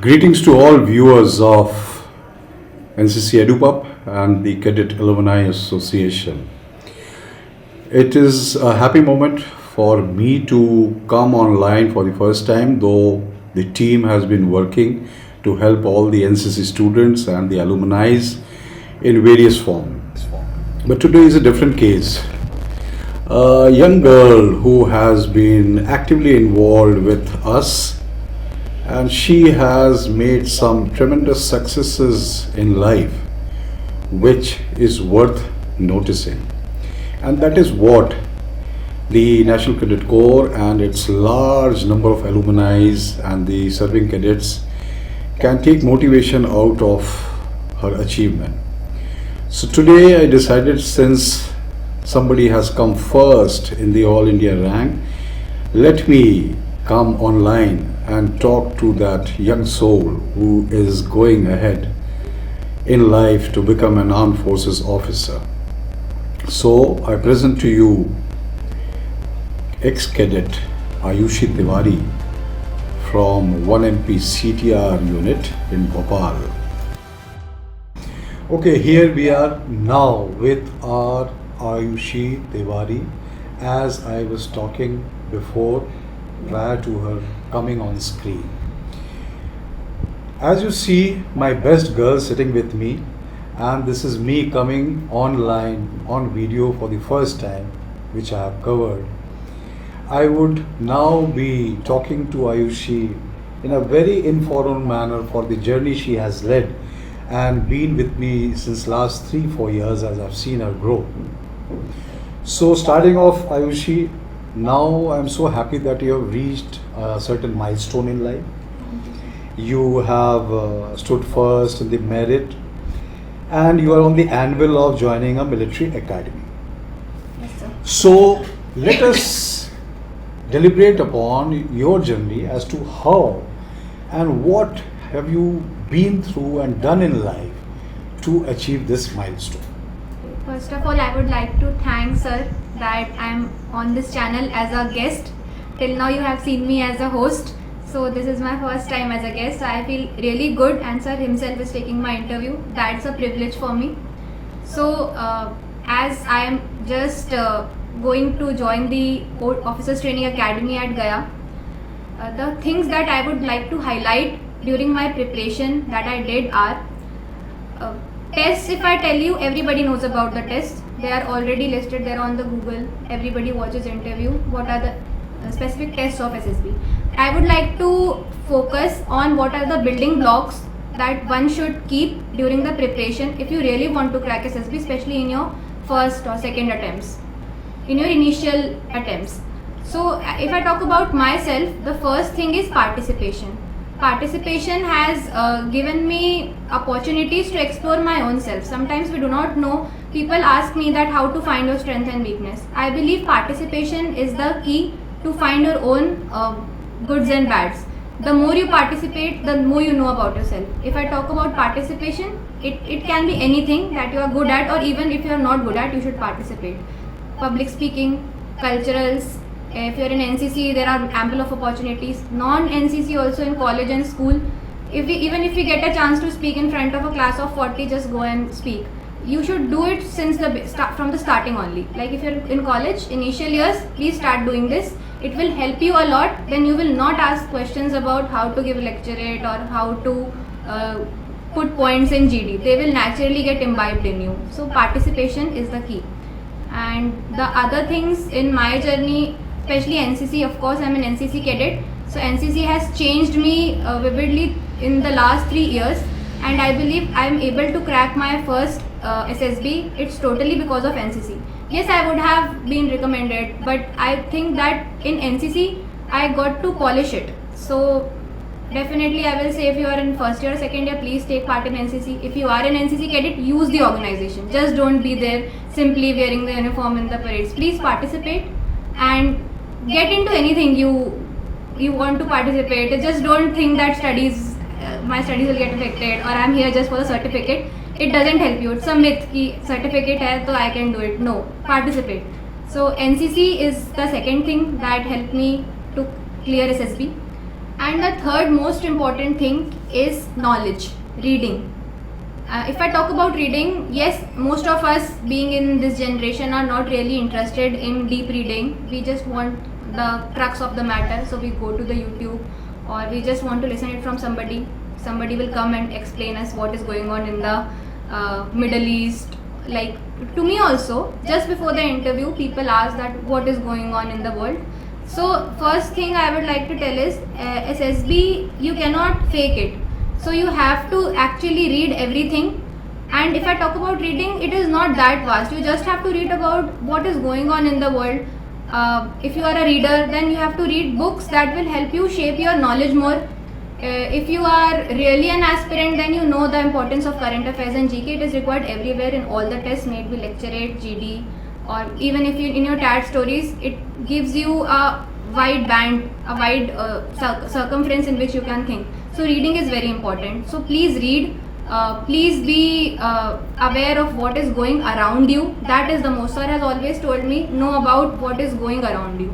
Greetings to all viewers of NCC EduPub and the Cadet Alumni Association. It is a happy moment for me to come online for the first time, though the team has been working to help all the NCC students and the alumni in various forms. But today is a different case. A young girl who has been actively involved with us, and she has made some tremendous successes in life, which is worth noticing. And that is what the National Cadet Corps and its large number of alumni and the serving cadets can take motivation out of her achievement. So today I decided, since somebody has come first in the All India rank, let me come online and talk to that young soul who is going ahead in life to become an armed forces officer. So I present to you ex-cadet Ayushi Tiwari from 1MP CTR unit in Bhopal. Okay, here we are now with our Ayushi Tiwari, as I was talking before prior to her coming on screen. As you see, my best girl sitting with me, and this is me coming online on video for the first time, which I have covered. I would now be talking to Ayushi in a very informal manner for the journey she has led and been with me since last 3-4 years as I've seen her grow. So starting off, Ayushi, now I'm so happy that you have reached a certain milestone in life. You have stood first in the merit, and you are on the anvil of joining a military academy. Yes, sir. So let us deliberate upon your journey as to how and what have you been through and done in life to achieve this milestone. First of all, I would like to thank sir that I'm on this channel as a guest. Till now you have seen me as a host. So this is my first time as a guest. So I feel really good, and sir himself is taking my interview. That's a privilege for me. So as I am just going to join the Officers Training Academy at Gaya, the things that I would like to highlight during my preparation that I did are tests. If I tell you, everybody knows about the tests. They are already listed there on the Google. Everybody watches interview. What are the specific tests of SSB? I would like to focus on what are the building blocks that one should keep during the preparation if you really want to crack SSB, especially in your first or second attempts, in your initial attempts. So if I talk about myself, the first thing is participation. Participation has given me opportunities to explore my own self. Sometimes we do not know. People ask me that how to find your strength and weakness. I believe participation is the key to find your own goods and bads. The more you participate, the more you know about yourself. If I talk about participation, it can be anything that you are good at, or even if you are not good at, you should participate. Public speaking, culturals. If you're in NCC, there are ample of opportunities. Non-NCC also in college and school. Even if you get a chance to speak in front of a class of 40, just go and speak. You should do it since from the starting only. Like if you're in college, initial years, please start doing this. It will help you a lot. Then you will not ask questions about how to give lecturate or how to put points in GD. They will naturally get imbibed in you. So participation is the key. And the other things in my journey, especially NCC, of course I'm an NCC cadet. So NCC has changed me vividly in the last 3 years, and I believe I am able to crack my first SSB. It's totally because of NCC. Yes, I would have been recommended, but I think that in NCC I got to polish it. So definitely I will say, if you are in first year or second year, please take part in NCC. If you are an NCC cadet, use the organization. Just don't be there simply wearing the uniform in the parades. Please participate and get into anything you want to participate. Just don't think that my studies will get affected, or I'm here just for the certificate. It doesn't help you. It's a myth कि certificate है तो I can do it. No, participate. So NCC is the second thing that helped me to clear SSB. And the third most important thing is knowledge, reading. If I talk about reading, yes, most of us being in this generation are not really interested in deep reading. We just want the crux of the matter, so we go to the YouTube, or we just want to listen it from somebody. Somebody will come and explain us what is going on in the Middle East. Like to me also, just before the interview, people ask that what is going on in the world. So first thing I would like to tell is SSB, you cannot fake it. So you have to actually read everything. And if I talk about reading, it is not that vast. You just have to read about what is going on in the world. If you are a reader, then you have to read books that will help you shape your knowledge more. If you are really an aspirant, then you know the importance of current affairs and GK. It is required everywhere in all the tests, may it be lecturate, GD, or even if you in your TAT stories, it gives you a wide band, a wide circumference in which you can think. So reading is very important. So please read. Please be aware of what is going around you. That is the most. Sir has always told me, know about what is going around you.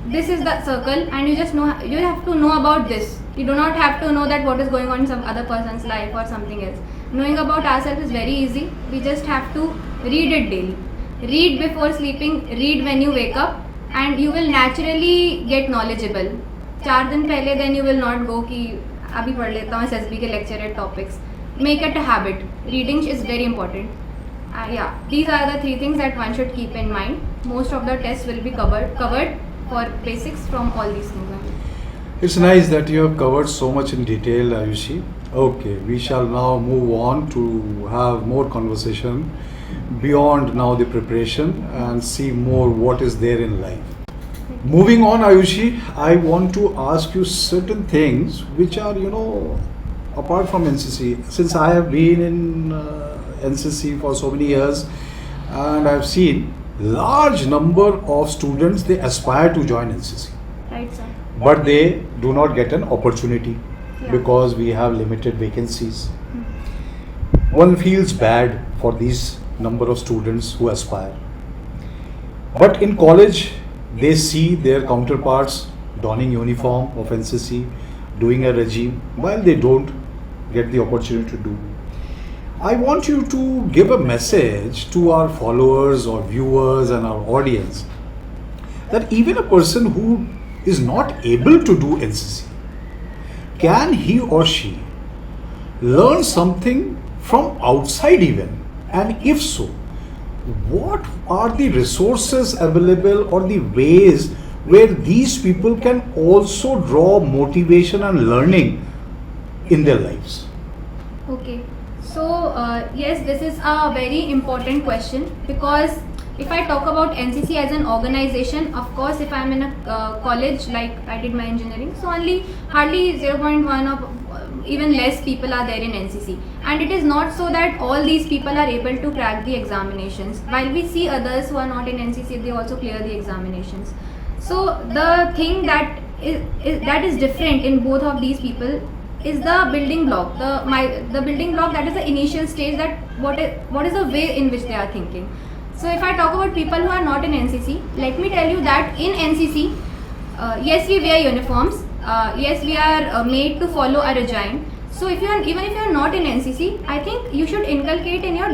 This is the circle, and you just know, you have to know about this. You do not have to know that what is going on in some other person's life or something else. Knowing about ourselves is very easy. We just have to read it daily. Read before sleeping, read when you wake up, and you will naturally get knowledgeable. 4 दिन पहले then you will not go कि अभी पढ़ लेता हूँ SSB के lecture topics. Make it a habit. Reading is very important. Yeah, these are the 3 things that one should keep in mind. Most of the tests will be covered for basics from all these things. It's nice that you have covered so much in detail, Ayushi. Okay, we shall now move on to have more conversation beyond now the preparation and see more what is there in life. Moving on, Ayushi, I want to ask you certain things which are, apart from NCC. Since I have been in NCC for so many years, and I've seen large number of students, they aspire to join NCC. Right, sir. But they do not get an opportunity Yeah. because we have limited vacancies. One feels bad for these number of students who aspire. But in college, they see their counterparts donning uniform of NCC, doing a regime, while they don't get the opportunity to do. I want you to give a message to our followers or viewers and our audience that even a person who is not able to do NCC, can he or she learn something from outside even? And if so, what are the resources available or the ways where these people can also draw motivation and learning in their lives? Okay, so yes, this is a very important question, because if I talk about NCC as an organization, of course, if I am in a college like I did my engineering, so only hardly 0.1 or even less people are there in NCC, and it is not so that all these people are able to crack the examinations. While we see others who are not in NCC, they also clear the examinations. So the thing that is different in both of these people is the building block, the building block, that is the initial stage, that what is the way in which they are thinking. So if I talk about people who are not in NCC, let me tell you that in NCC, yes, we wear uniforms, yes, we are made to follow a regime. So even if you are not in NCC, I think you should inculcate in your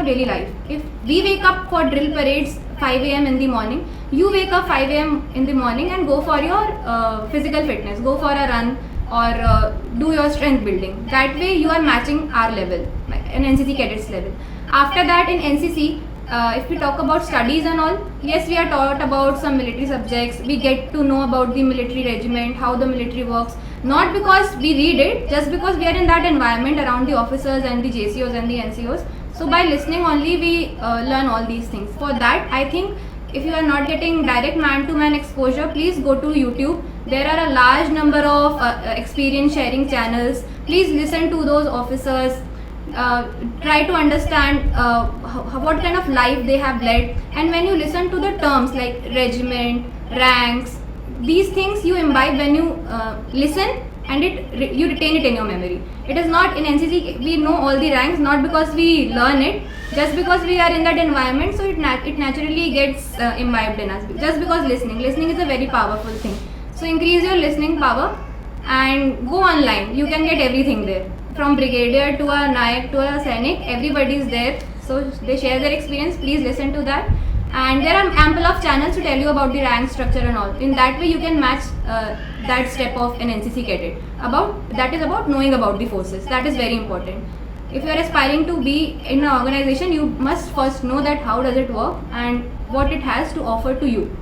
daily life. If we wake up for drill parades 5 a.m. in the morning, you wake up 5 a.m. in the morning and go for your physical fitness, go for a run, or do your strength building. That way you are matching our level, an NCC cadets level. After that, in NCC, if we talk about studies and all, yes, we are taught about some military subjects. We get to know about the military regiment, how the military works. Not because we read it, just because we are in that environment around the officers and the JCOs and the NCOs. So by listening only, we learn all these things. For that, I think if you are not getting direct man-to-man exposure, please go to YouTube. There are a large number of experience sharing channels. Please listen to those officers. Try to understand what kind of life they have led, and when you listen to the terms like regiment, ranks, these things you imbibe when you listen, and you retain it in your memory. It is not in NCC we know all the ranks, not because we learn it, just because we are in that environment, so it naturally gets imbibed in us, just because listening is a very powerful thing. So increase your listening power. and go online. You can get everything there. From brigadier to a nayak to a sainik, everybody is there. So they share their experience. Please listen to that. And there are ample of channels to tell you about the rank structure and all. In that way, you can match that step of an NCC cadet. That is about knowing about the forces. That is very important. If you are aspiring to be in an organization, you must first know that how does it work and what it has to offer to you.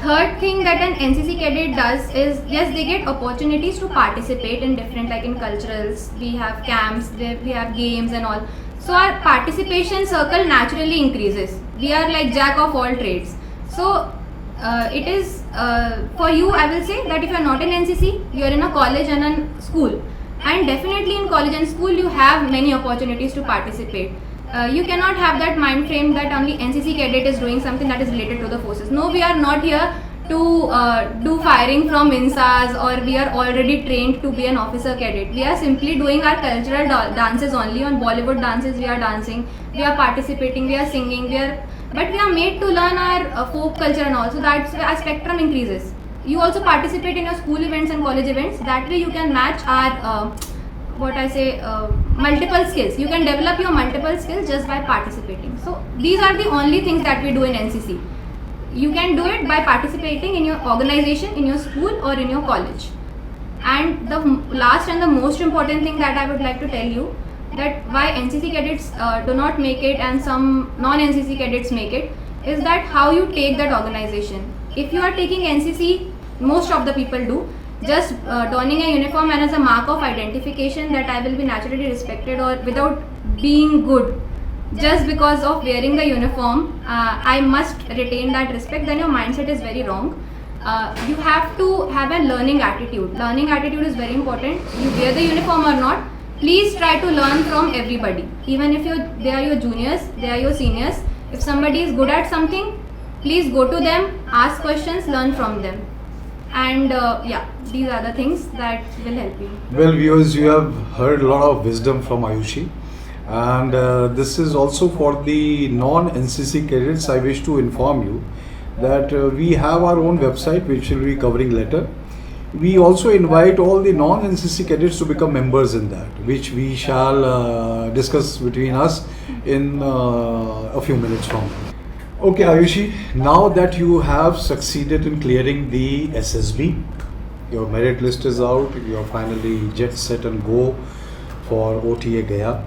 Third thing that an NCC cadet does is, yes, they get opportunities to participate in different, like in culturals, we have camps, we have games and all. So our participation circle naturally increases. We are like jack of all trades. So it is for you, I will say that if you are not in NCC, you are in a college and a school. And definitely in college and school, you have many opportunities to participate. You cannot have that mind frame that only NCC cadet is doing something that is related to the forces. No, we are not here to do firing from INSAs, or we are already trained to be an officer cadet. We are simply doing our cultural dances only. On Bollywood dances we are dancing, we are participating, we are singing, but we are made to learn our folk culture and all. So that's where our spectrum increases. You also participate in your school events and college events. That way you can match our multiple skills. You can develop your multiple skills just by participating. So these are the only things that we do in NCC. You can do it by participating in your organization, in your school or in your college. And the last and the most important thing that I would like to tell you, that why NCC cadets do not make it and some non-NCC cadets make it, is that how you take that organization. If you are taking NCC, most of the people do, just donning a uniform and as a mark of identification that I will be naturally respected, or without being good, just because of wearing the uniform, I must retain that respect, then your mindset is very wrong. You have to have a learning attitude. Learning attitude is very important. You wear the uniform or not, please try to learn from everybody. Even if they are your juniors, they are your seniors. If somebody is good at something, please go to them, ask questions, learn from them. And these are the things that will help you. Well, viewers, you have heard a lot of wisdom from Ayushi. And this is also for the non-NCC cadets. I wish to inform you that we have our own website which will be covering later. We also invite all the non-NCC cadets to become members in that, which we shall discuss between us in a few minutes from now. Okay, Ayushi, now that you have succeeded in clearing the SSB, your merit list is out, you are finally jet set and go for OTA Gaya.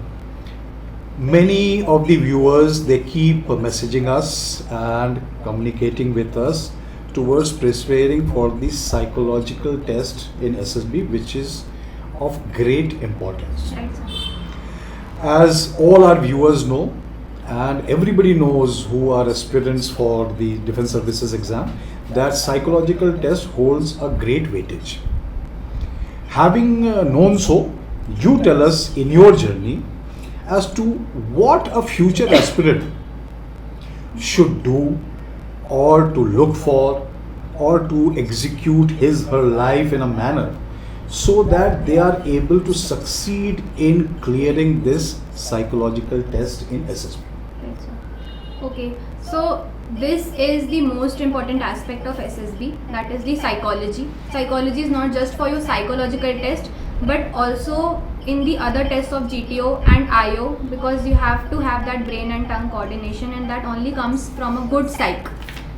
Many of the viewers, they keep messaging us and communicating with us towards preparing for the psychological test in SSB, which is of great importance. Right, sir. As all our viewers know, and everybody knows who are aspirants for the Defence Services exam, that psychological test holds a great weightage. Having known so, you tell us in your journey as to what a future aspirant should do, or to look for, or to execute her life in a manner so that they are able to succeed in clearing this psychological test in SSB. Right, sir. Okay, so this is the most important aspect of SSB, that is the psychology. Psychology is not just for your psychological test, but also in the other tests of GTO and IO, because you have to have that brain and tongue coordination, and that only comes from a good psych.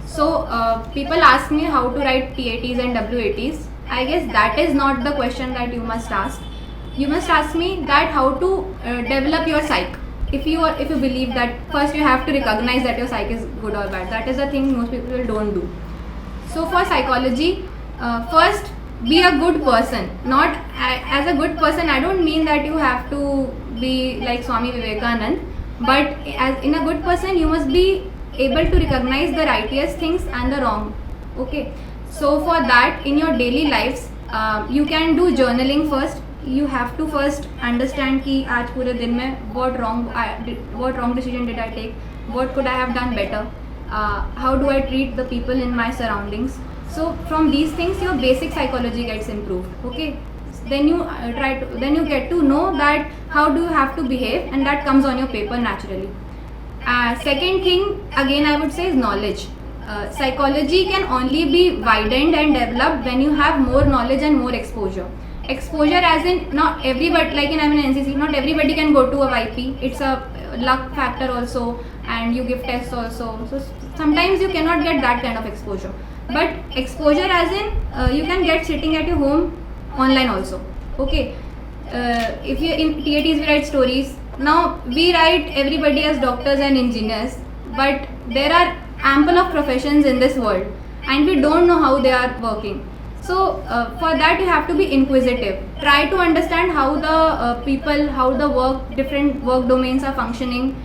So people ask me how to write TATs and WATs. I guess that is not the question that you must ask. You must ask me that how to develop your psych. If you believe that, first you have to recognize that your psych is good or bad. That is the thing most people don't do. So for psychology, first be a good person. Not as a good person, I don't mean that you have to be like Swami Vivekanand, but as in a good person you must be able to recognize the righteous things and the wrong. Okay, so for that, in your daily lives, you can do journaling first. You have to first understand कि आज पूरे दिन में what wrong decision did I take, what could I have done better, how do I treat the people in my surroundings. So from these things your basic psychology gets improved. Okay, then you get to know that how do you have to behave, and that comes on your paper naturally. Second thing again I would say is knowledge. psychology can only be widened and developed when you have more knowledge and more exposure. Exposure as in not everybody, like in I'm in NCC, not everybody can go to a YP. It's a luck factor also, and you give tests also. So sometimes you cannot get that kind of exposure. But exposure as in you can get sitting at your home online also. Okay. If you in TATs we write stories. Now we write everybody as doctors and engineers, but there are ample of professions in this world, and we don't know how they are working. So for that you have to be inquisitive. Try to understand how the people, how the different work domains are functioning.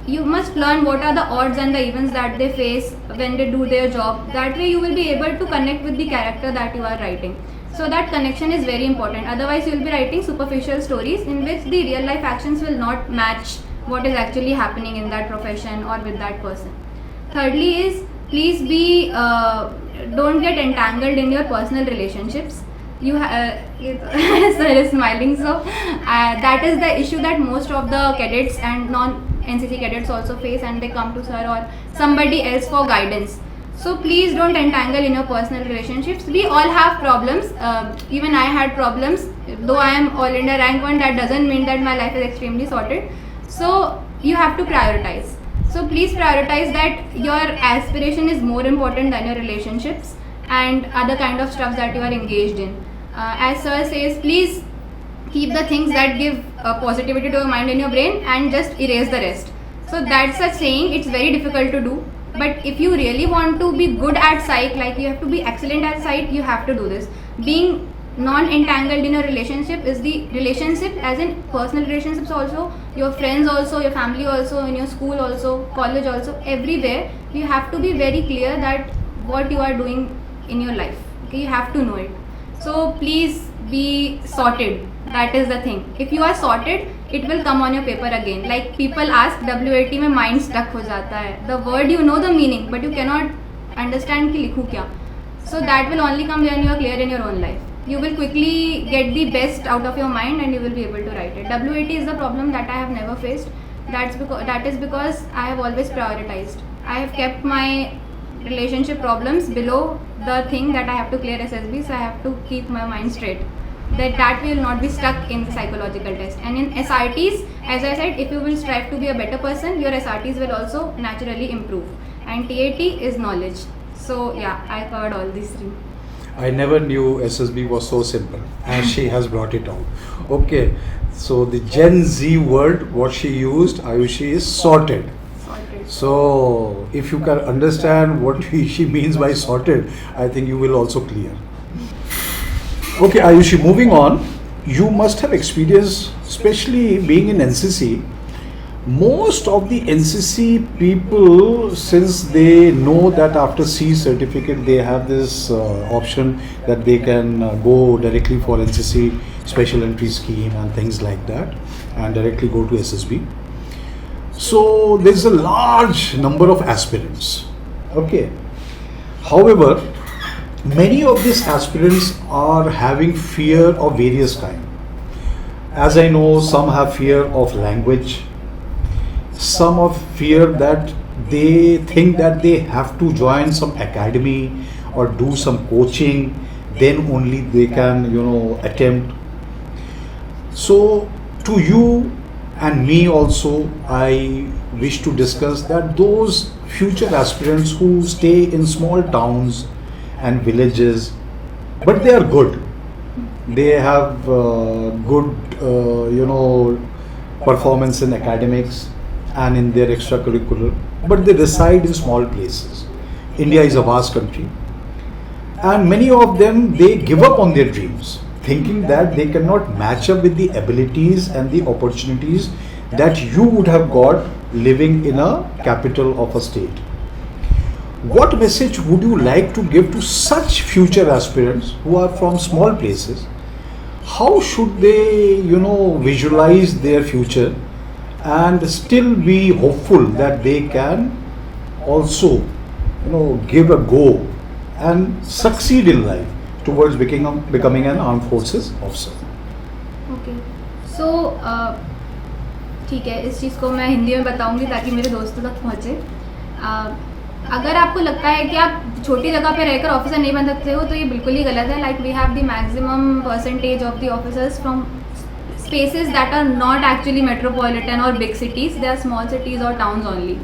You must learn what are the odds and the events that they face when they do their job. That way you will be able to connect with the character that you are writing. So that connection is very important. Otherwise you will be writing superficial stories in which the real life actions will not match what is actually happening in that profession or with that person. Thirdly is, please be don't get entangled in your personal relationships. Sir is smiling. So that is the issue that most of the cadets and non-NCC cadets also face, and they come to sir or somebody else for guidance. So please don't entangle in your personal relationships. We all have problems. Even I had problems. Though I am all India rank 1, that doesn't mean that my life is extremely sorted. So you have to prioritize. So please prioritize that your aspiration is more important than your relationships and other kind of stuff that you are engaged in. As sir says, please keep the things that give positivity to your mind and your brain and just erase the rest. So that's a saying. It's very difficult to do. But if you really want to be good at psych, like you have to be excellent at psych, you have to do this. Being non-entangled in a relationship is the relationship as in personal relationships also, your friends also, your family also, in your school also, college also, everywhere. You have to be very clear that what you are doing in your life. Okay, you have to know it. So please be sorted. That is the thing. If you are sorted, it will come on your paper again. Like people ask, WAT में mind stuck हो जाता है. The word you know the meaning, but you cannot understand कि लिखूँ क्या. So that will only come when you are clear in your own life. You will quickly get the best out of your mind and you will be able to write it. WAT is the problem that I have never faced. That is because I have always prioritized. I have kept my relationship problems below the thing that I have to clear SSB, so I have to keep my mind straight. That will not be stuck in the psychological test. And in SRTs, as I said, if you will strive to be a better person, your SRTs will also naturally improve. And TAT is knowledge. So yeah, I covered all these three. I never knew SSB was so simple, and she has brought it out. Okay, so the Gen Z word, what she used, Ayushi, is sorted. So if you can understand what she means by sorted, I think you will also clear. Okay, Ayushi, moving on, you must have experienced, especially being in NCC, most of the NCC people, since they know that after C certificate they have this option that they can go directly for NCC special entry scheme and things like that and directly go to SSB. So there's a large number of aspirants. Okay. However, many of these aspirants are having fear of various kinds. As I know, some have fear of language. Some of fear that they think that they have to join some academy or do some coaching, then only they can, attempt. So to you and me also, I wish to discuss that those future aspirants who stay in small towns and villages, but they are good. They have good, performance in academics and in their extracurricular, but they reside in small places. India is a vast country, and many of them, they give up on their dreams, thinking that they cannot match up with the abilities and the opportunities that you would have got living in a capital of a state. What message would you like to give to such future aspirants who are from small places? How should they, visualize their future and still be hopeful that they can also, give a go and succeed in life towards becoming an armed forces officer? Okay. So, ठीक है, इस चीज़ को मैं हिंदी में बताऊंगी ताकि मेरे दोस्तों तक पहुँचे. अगर आपको लगता है कि आप छोटी जगह पे रहकर ऑफिसर नहीं बन सकते हो तो ये बिल्कुल ही गलत है. Like we have the maximum percentage of the officers from spaces that are not actually metropolitan or big cities. They are small cities or towns only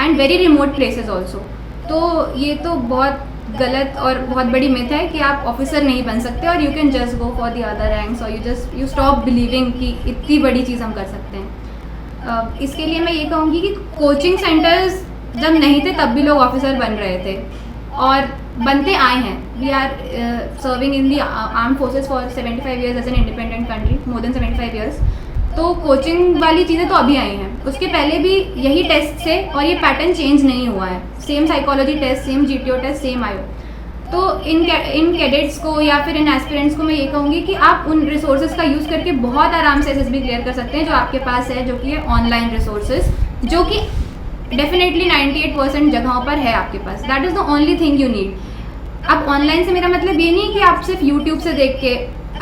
and very remote places also. तो ये तो बहुत गलत और बहुत बड़ी myth है कि आप ऑफिसर नहीं बन सकते और you can just go for the other ranks और यू स्टॉप बिलीविंग कि इतनी बड़ी चीज़ हम कर सकते हैं. इसके लिए मैं ये कहूँगी कि कोचिंग सेंटर्स जब नहीं थे तब भी लोग ऑफिसर बन रहे थे और बनते आए हैं. We are serving in the arm forces for 75 years as an independent country, more than 75 years. तो कोचिंग वाली चीज़ें तो अभी आई हैं. उसके पहले भी यही टेस्ट थे और ये पैटर्न चेंज नहीं हुआ है. Same psychology test, same GTO test, same IO. तो इन कैडेट्स को या फिर इन एस्पिरेंट्स को मैं ये कहूँगी कि आप उन रिसोर्सेज का यूज़ करके बहुत आराम से SSB क्लियर कर सकते हैं जो आपके पास है, जो कि है ऑनलाइन रिसोर्सेज, जो कि डेफिनेटली 98% जगहों पर है आपके पास. That is the only thing you need. अब ऑनलाइन से मेरा मतलब ये नहीं कि आप सिर्फ यूट्यूब से देख के,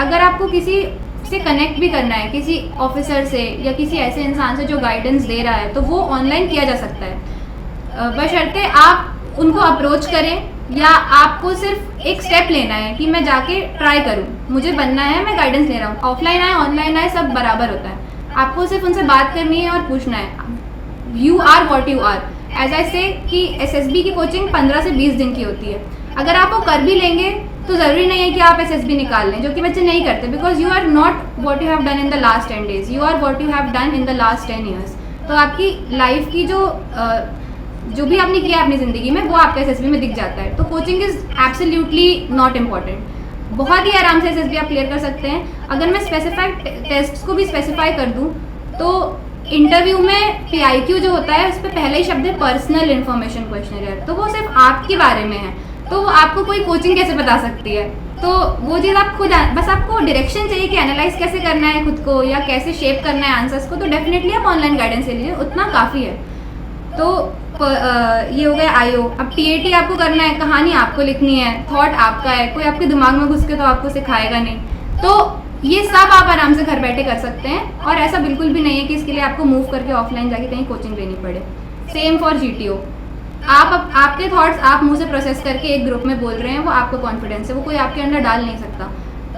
अगर आपको किसी से कनेक्ट भी करना है, किसी ऑफिसर से या किसी ऐसे इंसान से जो गाइडेंस दे रहा है, तो वो ऑनलाइन किया जा सकता है. बशर्ते आप उनको अप्रोच करें या आपको सिर्फ एक स्टेप लेना है कि मैं जाके ट्राई करूं, मुझे बनना है, मैं गाइडेंस ले रहा हूँ. ऑफलाइन आए ऑनलाइन आए सब बराबर होता है. आपको सिर्फ उनसे बात करनी है और पूछना है. You are what you are. As I say कि SSB की कोचिंग 15 से 20 दिन की होती है. अगर आप वो कर भी लेंगे तो ज़रूरी नहीं है कि आप SSB निकाल लें, जो कि बच्चे नहीं करते. Because you are not what you have done in the last 10 days, you are what you have done in the last 10 years. तो आपकी लाइफ की जो भी आपने किया अपनी ज़िंदगी में वो आपका SSB में दिख जाता है. तो coaching is absolutely not important. बहुत ही आराम से SSB आप क्लियर कर सकते हैं. अगर मैं स्पेसिफाइड टेस्ट को भी स्पेसिफाई कर दूँ तो इंटरव्यू में PIQ जो होता है उस पर पहले ही शब्द है पर्सनल इन्फॉर्मेशन क्वेश्चनर. तो वो सिर्फ आपके बारे में है, तो आपको कोई कोचिंग कैसे बता सकती है. तो वो चीज़ आप खुद, बस आपको डायरेक्शन चाहिए कि एनालाइज कैसे करना है खुद को या कैसे शेप करना है आंसर्स को, तो डेफिनेटली आप ऑनलाइन गाइडेंस ले लीजिए, उतना काफ़ी है. तो ये हो गया IO. अब TAT आपको करना है, कहानी आपको लिखनी है, थॉट आपका है, कोई आपके दिमाग में घुस के तो आपको सिखाएगा नहीं. तो ये सब आप आराम से घर बैठे कर सकते हैं और ऐसा बिल्कुल भी नहीं है कि इसके लिए आपको मूव करके ऑफलाइन जाके कहीं कोचिंग लेनी पड़े. Same for GTO. आपके थॉट्स आप मुंह से प्रोसेस करके एक ग्रुप में बोल रहे हैं, वो आपका कॉन्फिडेंस है, वो कोई आपके अंदर डाल नहीं सकता.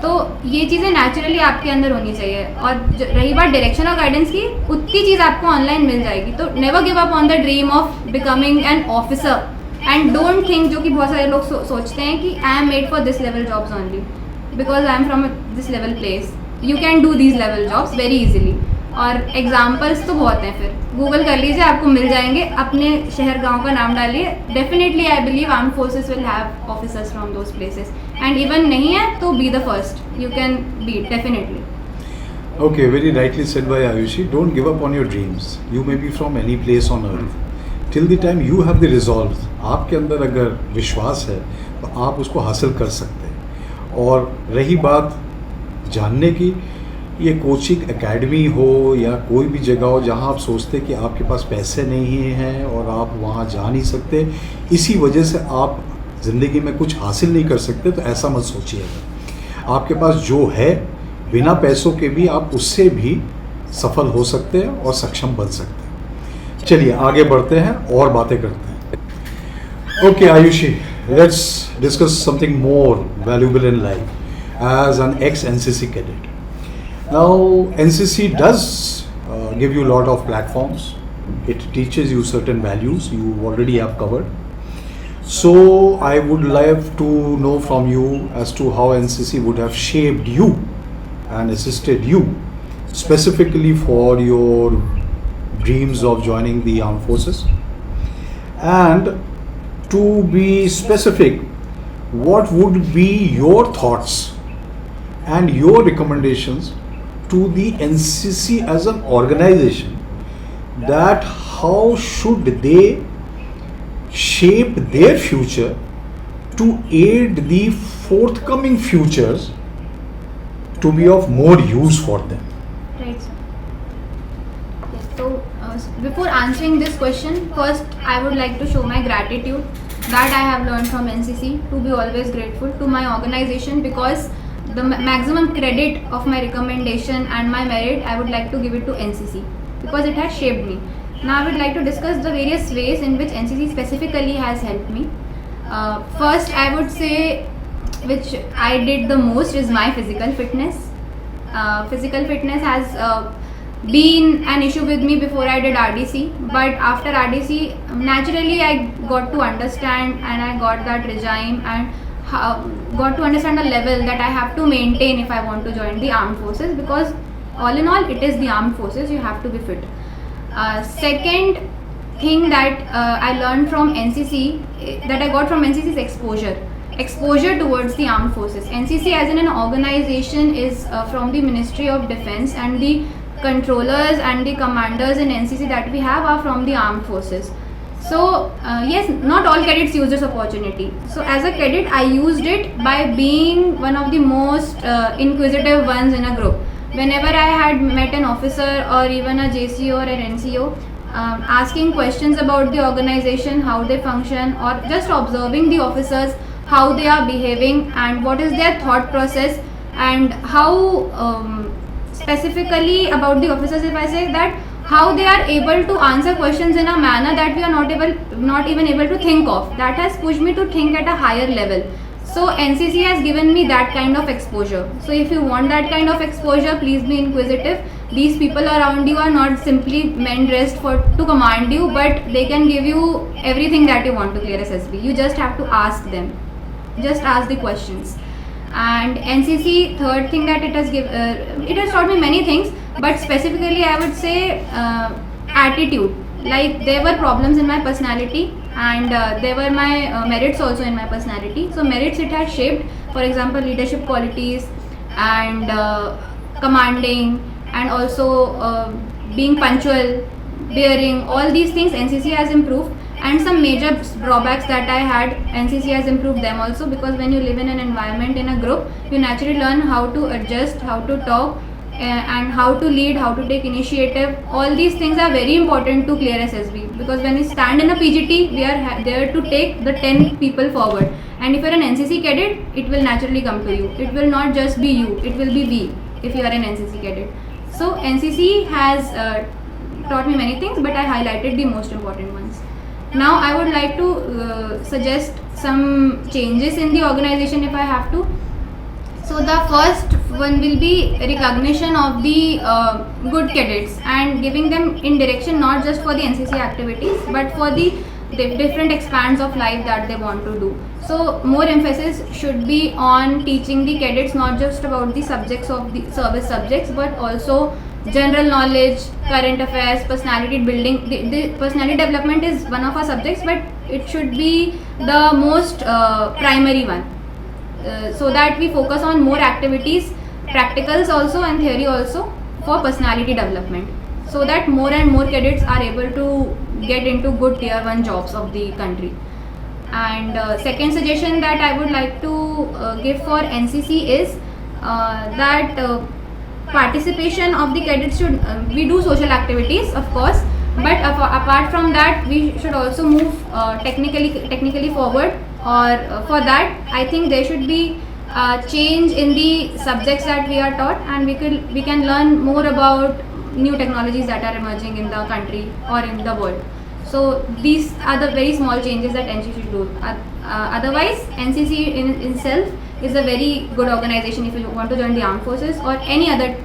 तो ये चीज़ें नेचुरली आपके अंदर होनी चाहिए. और रही बात डायरेक्शन और गाइडेंस की, उतनी चीज़ आपको ऑनलाइन मिल जाएगी. तो never give up on the dream of becoming an officer and don't think, जो कि बहुत सारे लोग सोचते हैं कि I am made for this level jobs only because I am from this level place. You can do these level jobs very easily. और examples तो बहुत हैं, फिर गूगल कर लीजिए, आपको मिल जाएंगे. अपने शहर गांव का नाम डालिए, definitely I believe arm forces will have officers from those places. And even नहीं है तो be the first, you can be definitely. Okay, very rightly said by Ayushi. Don't give up on your dreams. You may be from any place on earth. Till the time you have the resolve, आपके अंदर अगर विश्वास है तो आप उसको हासिल कर सकते हैं. और रही बात जानने की, ये कोचिंग एकेडमी हो या कोई भी जगह हो जहाँ आप सोचते कि आपके पास पैसे नहीं हैं और आप वहाँ जा नहीं सकते, इसी वजह से आप ज़िंदगी में कुछ हासिल नहीं कर सकते, तो ऐसा मत सोचिएगा. आपके पास जो है बिना पैसों के भी आप उससे भी सफल हो सकते हैं और सक्षम बन सकते हैं. चलिए आगे बढ़ते हैं और बातें करते हैं. Okay Ayushi, let's discuss something more valuable in life as an ex-NCC cadet. Now NCC does give you a lot of platforms. It teaches you certain values you already have covered. So I would love to know from you as to how NCC would have shaped you and assisted you specifically for your dreams of joining the armed forces. And to be specific, what would be your thoughts and your recommendations to the NCC as an organization, that how should they shape their future to aid the forthcoming futures to be of more use for them? Right, sir. Yes, so before answering this question, first I would like to show my gratitude that I have learned from NCC, to be always grateful to my organization, because the maximum credit of my recommendation and my merit I would like to give it to NCC, because it has shaped me. Now I would like to discuss the various ways in which NCC specifically has helped me. First, I would say which I did the most is my physical fitness. Physical fitness has been an issue with me before I did RDC, but after RDC, naturally I got to understand and I got that regime and got to understand the level that I have to maintain if I want to join the armed forces, because all in all it is the armed forces, you have to be fit. Second thing that I learned from NCC, that I got from NCC is exposure towards the armed forces. NCC as in an organization is from the Ministry of Defense, and the controllers and the commanders in NCC that we have are from the armed forces. So yes, not all cadets use this opportunity. So as a cadet, I used it by being one of the most inquisitive ones in a group. Whenever I had met an officer or even a JCO or an NCO, asking questions about the organization, how they function, or just observing the officers, how they are behaving and what is their thought process, and how specifically about the officers, if I say that, how they are able to answer questions in a manner that we are not even able to think of. That has pushed me to think at a higher level. So NCC has given me that kind of exposure. So if you want that kind of exposure, please be inquisitive. These people around you are not simply men dressed to command you, but they can give you everything that you want to clear SSB. You just have to ask them. Just ask the questions. And NCC, third thing that it has taught me many things, but specifically I would say attitude. Like there were problems in my personality, and there were my merits also in my personality. So merits it has shaped, for example, leadership qualities and commanding, and also being punctual, bearing, all these things NCC has improved. And some major drawbacks that I had, NCC has improved them also, because when you live in an environment in a group, you naturally learn how to adjust, how to talk, and how to lead, how to take initiative. All these things are very important to clear SSB, because when we stand in a PGT, we are there to take the 10 people forward. And if you are an NCC cadet, it will naturally come to you. It will not just be you, it will be we if you are an NCC cadet. So NCC has taught me many things, but I highlighted the most important ones. Now I would like to suggest some changes in the organization if I have to. So the first one will be recognition of the good cadets and giving them in direction not just for the NCC activities but for the different expands of life that they want to do. So more emphasis should be on teaching the cadets not just about the subjects of the service subjects, but also general knowledge, current affairs, personality building. The personality development is one of our subjects, but it should be the most primary one, so that we focus on more activities, practicals also and theory also for personality development, so that more and more cadets are able to get into good tier 1 jobs of the country. And second suggestion that I would like to give for NCC is that participation of the cadets should, we do social activities of course, but apart from that we should also move technically forward, or for that I think there should be change in the subjects that we are taught, and we can learn more about new technologies that are emerging in the country or in the world. So these are the very small changes that NCC should do. Otherwise NCC in itself is a very good organization if you want to join the armed forces or any other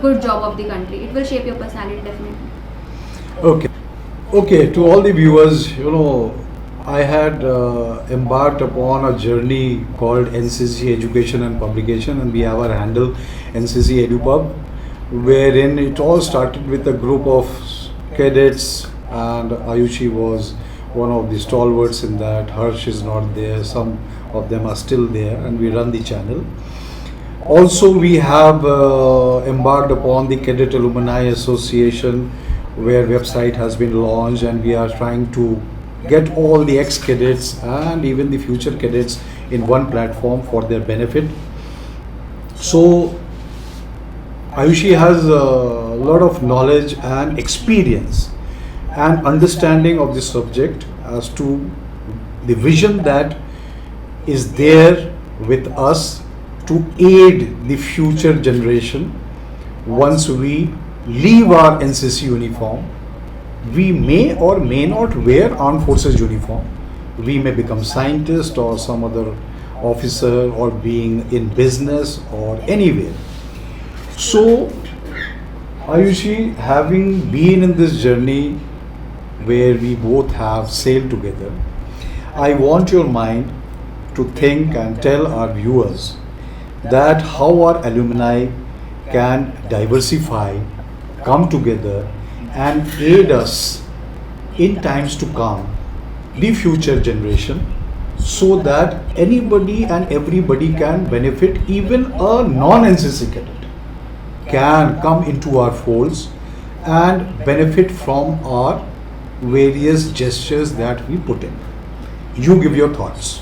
good job of the country. It will shape your personality definitely. Okay, to all the viewers, I had embarked upon a journey called NCC Education and Publication, and we have our handle NCC EduPub, wherein it all started with a group of cadets, and Ayushi was one of the stalwarts in that. Harsh is not there, some of them are still there, and we run the channel. Also, we have embarked upon the Cadet Alumni Association, where website has been launched, and we are trying to get all the ex-cadets and even the future cadets in one platform for their benefit. So Ayushi has a lot of knowledge and experience and understanding of this subject as to the vision that is there with us to aid the future generation once we leave our NCC uniform we may or may not wear armed forces uniform. We may become scientist or some other officer or being in business or anywhere. So Ayushi, having been in this journey where we both have sailed together, I want your mind to think and tell our viewers that how our alumni can diversify, come together and aid us in times to come, the future generation, so that anybody and everybody can benefit, even a non-NCC cadet can come into our folds and benefit from our various gestures that we put in. You give your thoughts.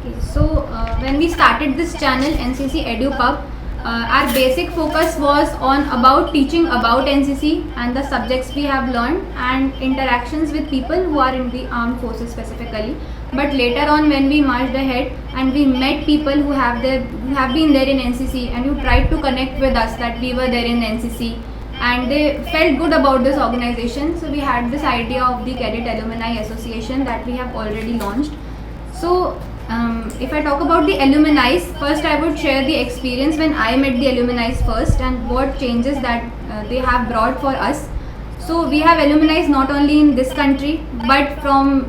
Okay, so when we started this channel NCC EduPub, our basic focus was on about teaching about NCC and the subjects we have learned and interactions with people who are in the armed forces specifically. But later on, when we marched ahead and we met people who have been there in NCC and who tried to connect with us that we were there in NCC, and they felt good about this organization, so we had this idea of the Cadet Alumni Association that we have already launched. So if I talk about the alumni, first I would share the experience when I met the alumni first and what changes that they have brought for us. So we have alumni not only in this country but from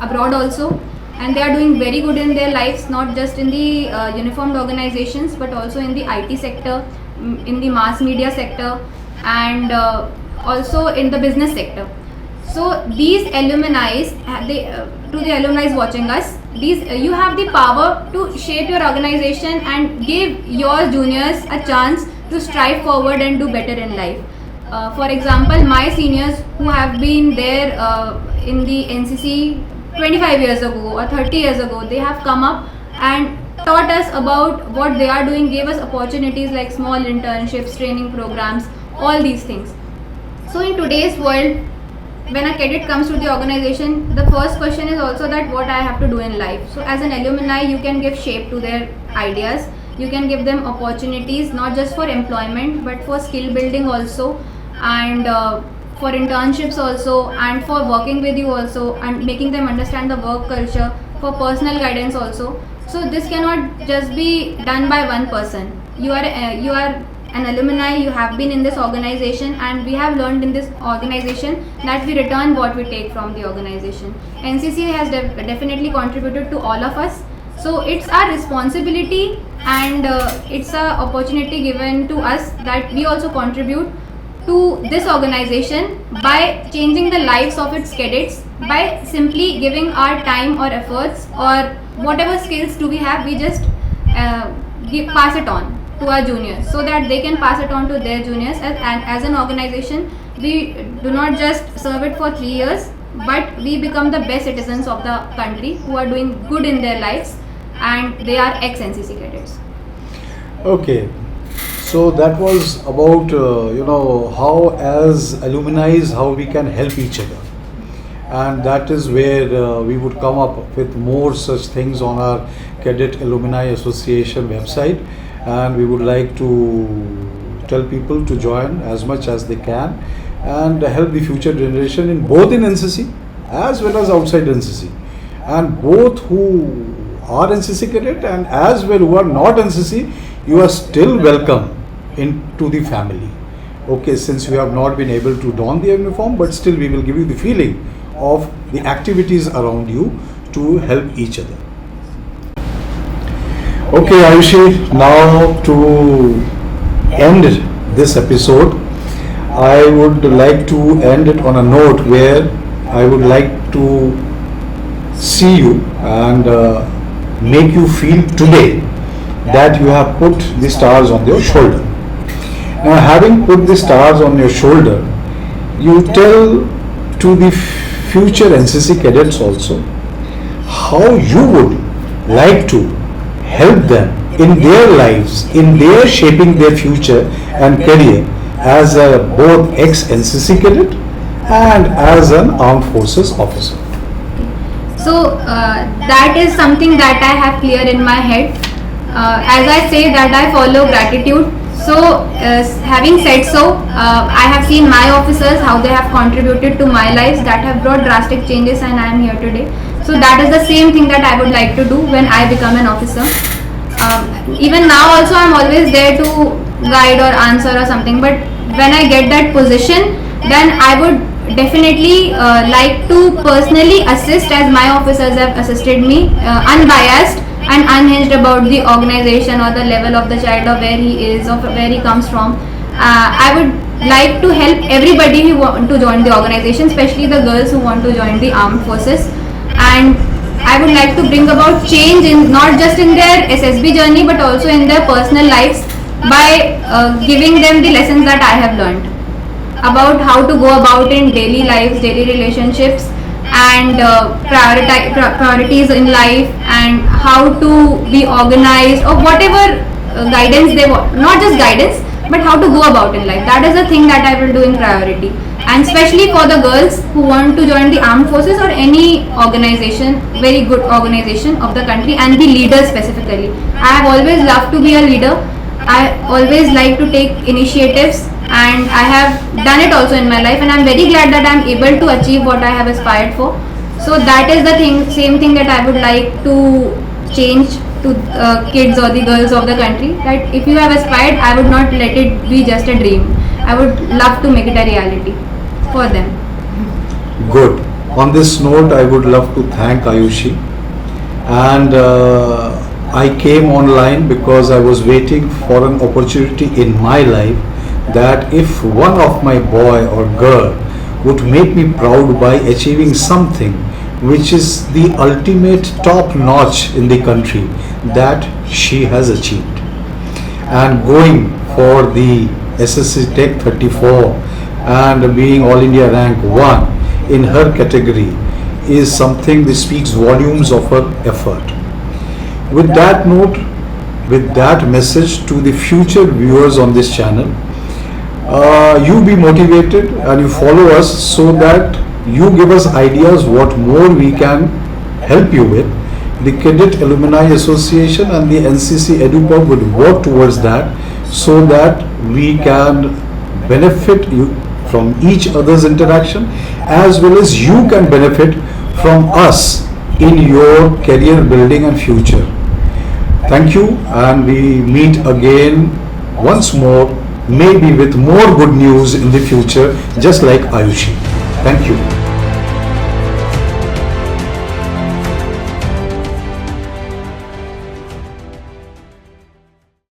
abroad also, and they are doing very good in their lives, not just in the uniformed organizations but also in the IT sector, in the mass media sector, and also in the business sector. So these alumni, to the alumni watching us, you have the power to shape your organization and give your juniors a chance to strive forward and do better in life. For example, my seniors who have been there in the NCC 25 years ago or 30 years ago, they have come up and taught us about what they are doing, gave us opportunities like small internships, training programs, all these things. So in today's world, when a cadet comes to the organization, the first question is also that what I have to do in life. So as an alumni, you can give shape to their ideas. You can give them opportunities not just for employment but for skill building also, and for internships also, and for working with you also, and making them understand the work culture, for personal guidance also. So this cannot just be done by one person. You are an alumni, you have been in this organization, and we have learned in this organization that we return what we take from the organization. NCC has definitely contributed to all of us. So it's our responsibility and it's an opportunity given to us that we also contribute to this organization by changing the lives of its cadets, by simply giving our time or efforts or whatever skills do we have, we just pass it on to our juniors so that they can pass it on to their juniors. And as an organization, we do not just serve it for 3 years, but we become the best citizens of the country who are doing good in their lives, and they are ex-NCC cadets. Okay, so that was about how as alumni how we can help each other, and that is where we would come up with more such things on our Cadet Alumni Association website, and we would like to tell people to join as much as they can and help the future generation in both in NCC as well as outside NCC, and both who are NCC cadet and as well who are not NCC, you are still welcome into the family. Okay, since you have not been able to don the uniform, but still we will give you the feeling of the activities around you to help each other. Okay, Ayushi, now to end this episode, I would like to end it on a note where I would like to see you and make you feel today that you have put the stars on your shoulder. Now, having put the stars on your shoulder, you tell to the future NCC cadets also how you would like to help them in their lives, in their shaping their future and career as a both ex-NCC cadet and as an armed forces officer. So that is something that I have clear in my head. As I say that I follow gratitude. So, having said so, I have seen my officers how they have contributed to my lives that have brought drastic changes, and I am here today. So that is the same thing that I would like to do when I become an officer. Even now also I am always there to guide or answer or something, but when I get that position, then I would definitely like to personally assist as my officers have assisted me, unbiased and unhinged about the organization or the level of the child or where he is or where he comes from. I would like to help everybody who want to join the organization, especially the girls who want to join the armed forces, and I would like to bring about change in not just in their SSB journey but also in their personal lives by giving them the lessons that I have learned about how to go about in daily lives, daily relationships, and priorities in life, and how to be organized or whatever guidance they want. Not just guidance, but how to go about in life. That is the thing that I will do in priority. And especially for the girls who want to join the armed forces or any organization, very good organization of the country, and be leaders specifically. I have always loved to be a leader. I always like to take initiatives, and I have done it also in my life, and I am very glad that I am able to achieve what I have aspired for. So that is the same thing that I would like to change to kids or the girls of the country, that if you have aspired, I would not let it be just a dream. I would love to make it a reality for them. Good. On this note, I would love to thank Ayushi, and I came online because I was waiting for an opportunity in my life that if one of my boy or girl would make me proud by achieving something which is the ultimate top notch in the country, that she has achieved. And going for the SSC Tech 34 and being All India rank 1 in her category is something that speaks volumes of her effort. With that note, with that message to the future viewers on this channel, you be motivated and you follow us so that you give us ideas what more we can help you with. The Cadet Alumni Association and the NCC EduPub would work towards that so that we can benefit you from each other's interaction, as well as you can benefit from us in your career building and future. Thank you, and we meet again once more, maybe with more good news in the future, just like Ayushi. Thank you.